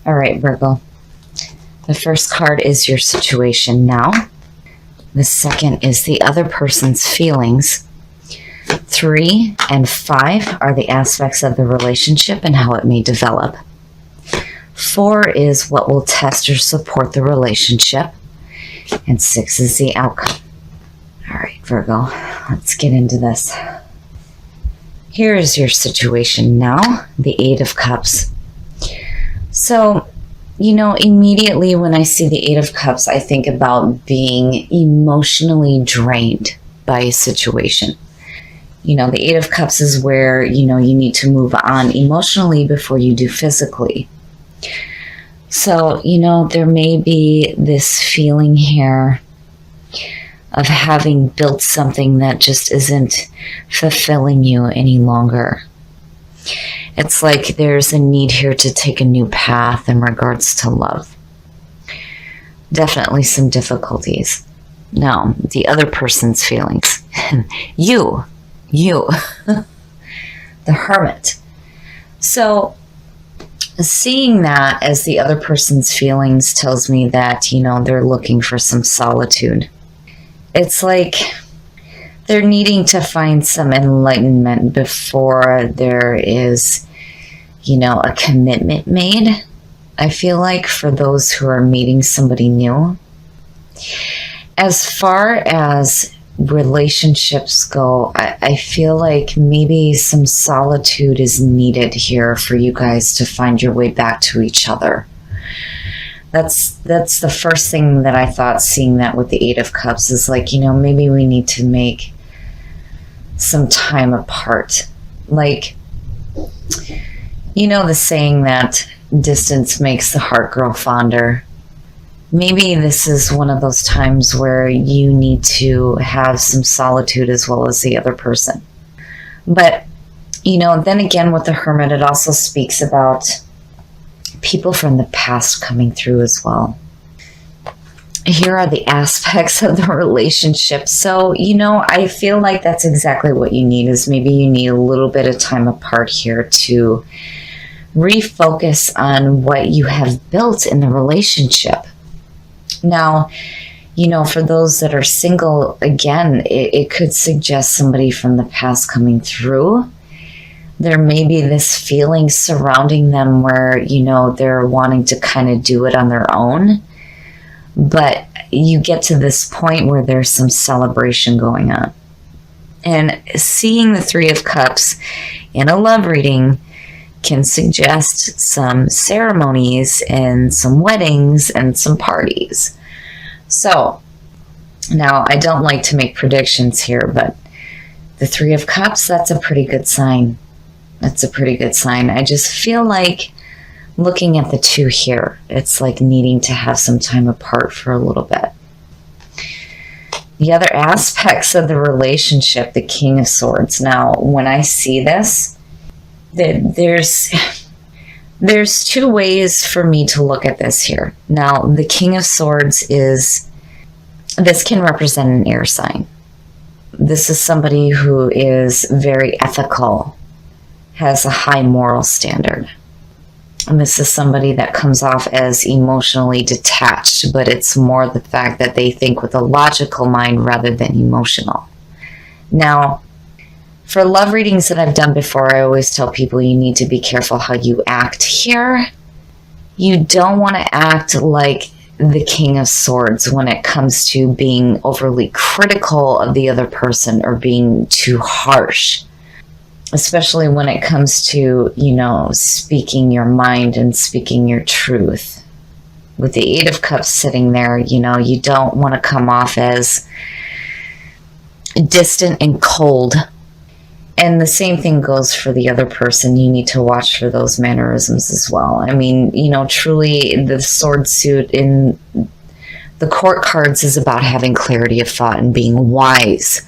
All right, Virgo. The first card is your situation now. The second is the other person's feelings. 3 and 5 are the aspects of the relationship and how it may develop. 4 is what will test or support the relationship. And 6 is the outcome. All right, Virgo, let's get into this. Here is your situation now, the 8 of Cups. So, immediately when I see the 8 of Cups, I think about being emotionally drained by a situation. The 8 of Cups is where, you need to move on emotionally before you do physically. So, there may be this feeling here of having built something that just isn't fulfilling you any longer. It's like there's a need here to take a new path in regards to love. Definitely some difficulties. Now, the other person's feelings. you, the Hermit. So, seeing that as the other person's feelings tells me that, they're looking for some solitude. It's like they're needing to find some enlightenment before there is, a commitment made. I feel like for those who are meeting somebody new. As far as relationships go, I feel like maybe some solitude is needed here for you guys to find your way back to each other. That's the first thing that I thought, seeing that with the 8 of Cups, is like, maybe we need to make some time apart. Like, the saying that distance makes the heart grow fonder. Maybe this is one of those times where you need to have some solitude as well as the other person. But, then again with the Hermit, it also speaks about people from the past coming through as well. Here are the aspects of the relationship. So, I feel like that's exactly what you need, is maybe you need a little bit of time apart here to refocus on what you have built in the relationship. Now, for those that are single, again, it could suggest somebody from the past coming through. There may be this feeling surrounding them where, they're wanting to kind of do it on their own. But you get to this point where there's some celebration going on. And seeing the 3 of Cups in a love reading can suggest some ceremonies and some weddings and some parties. So, now I don't like to make predictions here, but the 3 of Cups, that's a pretty good sign. That's a pretty good sign. I just feel like looking at the 2 here, it's like needing to have some time apart for a little bit. The other aspects of the relationship, the King of Swords. Now, when I see this, there's 2 ways for me to look at this here. Now, the King of Swords this can represent an air sign. This is somebody who is very ethical, has a high moral standard. And this is somebody that comes off as emotionally detached, but it's more the fact that they think with a logical mind rather than emotional. Now, for love readings that I've done before, I always tell people you need to be careful how you act here. You don't want to act like the King of Swords when it comes to being overly critical of the other person or being too harsh. Especially when it comes to, speaking your mind and speaking your truth. With the 8 of Cups sitting there, you don't want to come off as distant and cold. And the same thing goes for the other person. You need to watch for those mannerisms as well. I mean, truly the sword suit in the court cards is about having clarity of thought and being wise.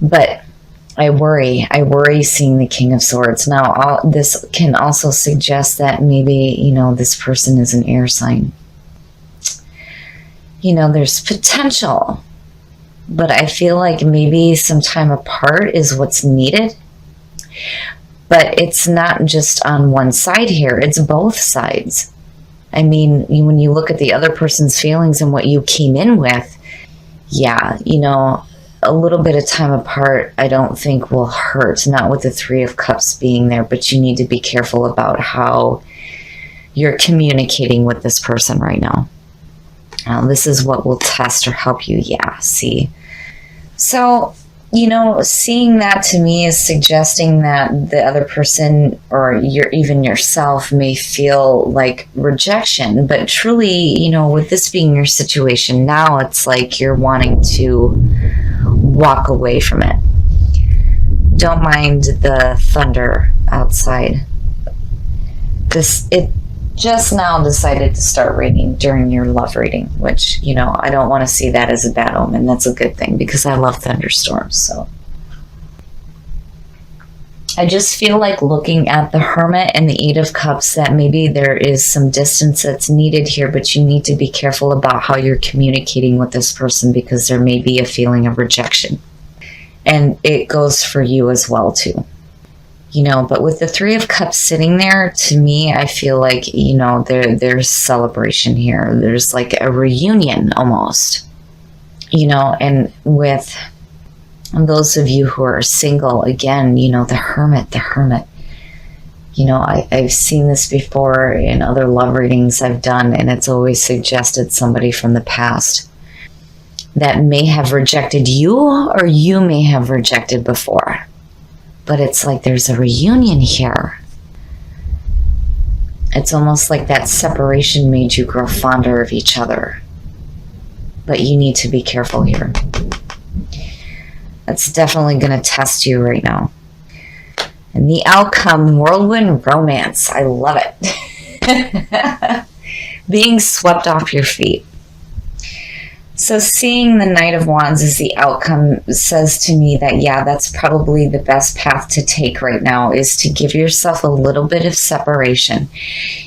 But I worry seeing the King of Swords. Now, this can also suggest that maybe, this person is an air sign. There's potential, but I feel like maybe some time apart is what's needed. But it's not just on one side here, it's both sides. I mean, when you look at the other person's feelings and what you came in with, yeah, a little bit of time apart, I don't think will hurt. Not with the Three of Cups being there, but you need to be careful about how you're communicating with this person right now. This is what will test or help you. Yeah, see. So, seeing that to me is suggesting that the other person or even yourself may feel like rejection. But truly, with this being your situation now, it's like you're wanting to walk away from it. Don't mind the thunder outside. It just now decided to start raining during your love reading, which, I don't want to see that as a bad omen. That's a good thing because I love thunderstorms. So I just feel like looking at the Hermit and the Eight of Cups that maybe there is some distance that's needed here, but you need to be careful about how you're communicating with this person because there may be a feeling of rejection. And it goes for you as well, too. But with the Three of Cups sitting there, to me, I feel like, there's celebration here. There's like a reunion almost, and with those of you who are single, again, the Hermit. I've seen this before in other love readings I've done, and it's always suggested somebody from the past that may have rejected you or you may have rejected before. But it's like there's a reunion here. It's almost like that separation made you grow fonder of each other. But you need to be careful here. That's definitely going to test you right now. And the outcome, whirlwind romance. I love it. Being swept off your feet. So seeing the Knight of Wands as the outcome says to me that, yeah, that's probably the best path to take right now, is to give yourself a little bit of separation.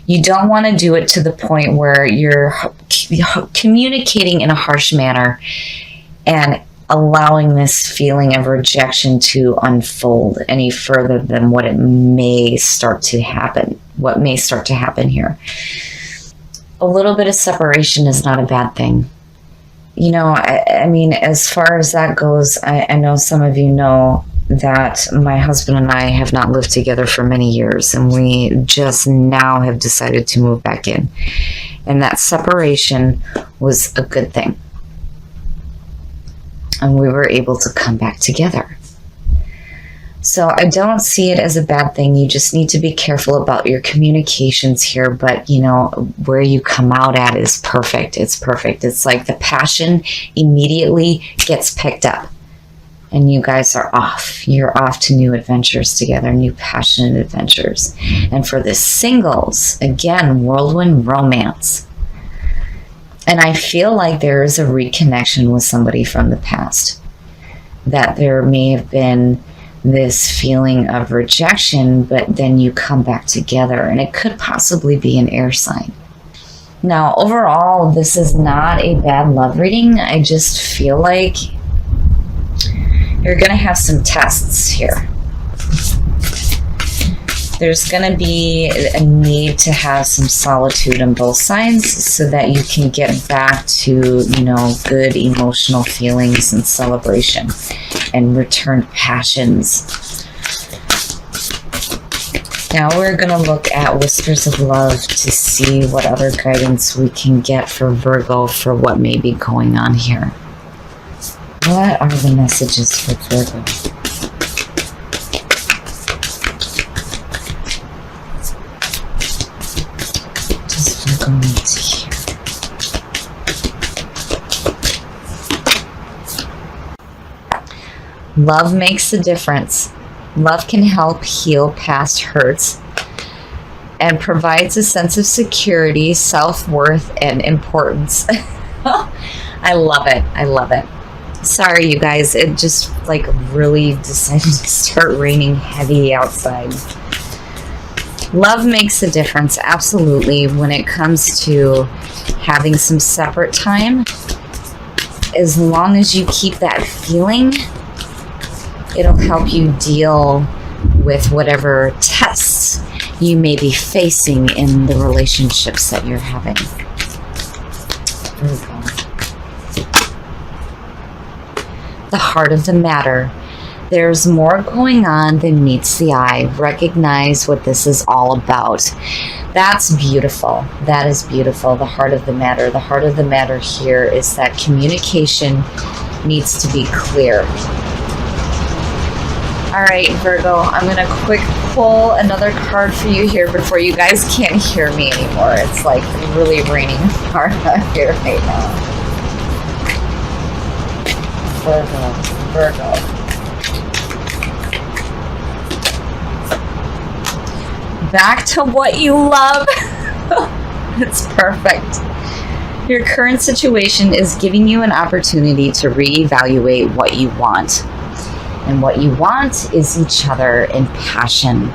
You don't want to do it to the point where you're communicating in a harsh manner and allowing this feeling of rejection to unfold any further than what may start to happen here. A little bit of separation is not a bad thing. I mean, as far as that goes, I know some of you know that my husband and I have not lived together for many years, and we just now have decided to move back in. And that separation was a good thing. And we were able to come back together. So I don't see it as a bad thing. You just need to be careful about your communications here. But, where you come out at is perfect. It's perfect. It's like the passion immediately gets picked up. And you guys are off. You're off to new adventures together, new passionate adventures. And for the singles, again, whirlwind romance. And I feel like there is a reconnection with somebody from the past. That there may have been this feeling of rejection, but then you come back together, and it could possibly be an air sign. Now, overall, this is not a bad love reading. I just feel like you're going to have some tests here. There's going to be a need to have some solitude on both sides so that you can get back to, good emotional feelings and celebration and returned passions. Now we're going to look at Whispers of Love to see what other guidance we can get for Virgo for what may be going on here. What are the messages for Virgo? Going to hear. Love makes a difference. Love can help heal past hurts and provides a sense of security, self-worth, and importance. I love it. I love it. Sorry, you guys. It just really decided to start raining heavy outside. Love makes a difference, absolutely, when it comes to having some separate time. As long as you keep that feeling, it'll help you deal with whatever tests you may be facing in the relationships that you're having. The heart of the matter. There's more going on than meets the eye. Recognize what this is all about. That's beautiful. That is beautiful. The heart of the matter. The heart of the matter here is that communication needs to be clear. All right, Virgo, I'm going to quick pull another card for you here before you guys can't hear me anymore. It's like really raining hard out here right now. Virgo. Back to what you love. It's perfect. Your current situation is giving you an opportunity to reevaluate what you want. And what you want is each other in passion.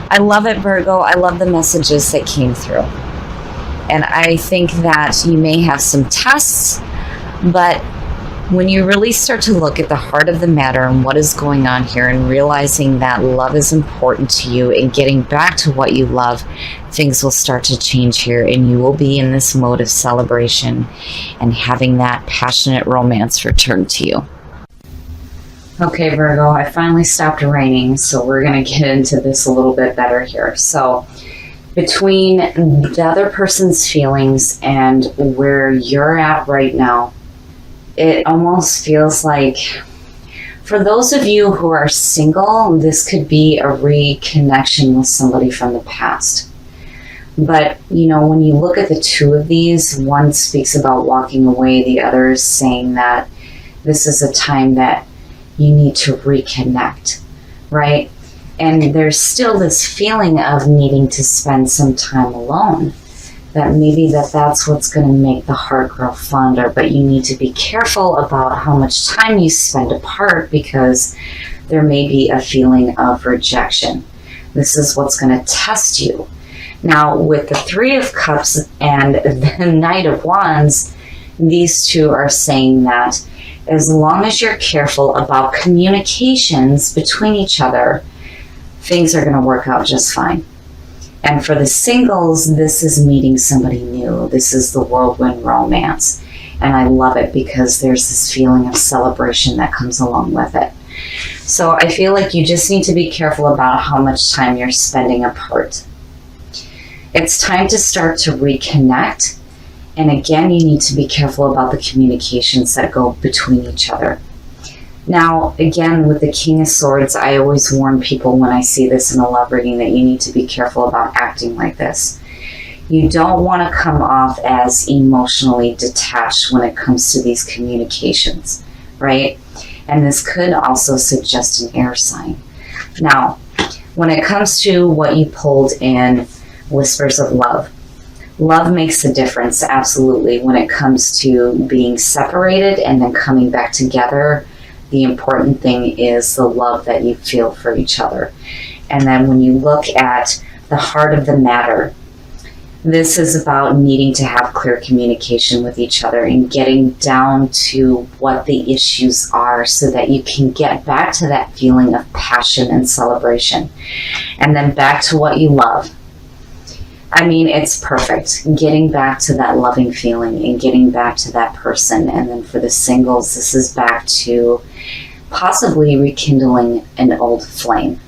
I love it, Virgo. I love the messages that came through. And I think that you may have some tests, but when you really start to look at the heart of the matter and what is going on here and realizing that love is important to you and getting back to what you love, things will start to change here and you will be in this mode of celebration and having that passionate romance return to you. Okay, Virgo, I finally stopped raining, so we're going to get into this a little bit better here. So between the other person's feelings and where you're at right now, it almost feels like, for those of you who are single, this could be a reconnection with somebody from the past. But, you know, when you look at the two of these, one speaks about walking away, the other is saying that this is a time that you need to reconnect, right? And there's still this feeling of needing to spend some time alone. That maybe that's what's going to make the heart grow fonder, but you need to be careful about how much time you spend apart because there may be a feeling of rejection. This is what's going to test you. Now, with the Three of Cups and the Knight of Wands, these two are saying that as long as you're careful about communications between each other, things are going to work out just fine. And for the singles, this is meeting somebody new. This is the whirlwind romance. And I love it because there's this feeling of celebration that comes along with it. So I feel like you just need to be careful about how much time you're spending apart. It's time to start to reconnect. And again, you need to be careful about the communications that go between each other. Now, again, with the King of Swords, I always warn people when I see this in a love reading that you need to be careful about acting like this. You don't want to come off as emotionally detached when it comes to these communications, right? And this could also suggest an air sign. Now, when it comes to what you pulled in Whispers of Love, love makes a difference, absolutely, when it comes to being separated and then coming back together. The important thing is the love that you feel for each other. And then when you look at the heart of the matter, this is about needing to have clear communication with each other and getting down to what the issues are so that you can get back to that feeling of passion and celebration. And then back to what you love. I mean, it's perfect. Getting back to that loving feeling and getting back to that person. And then for the singles, this is back to possibly rekindling an old flame.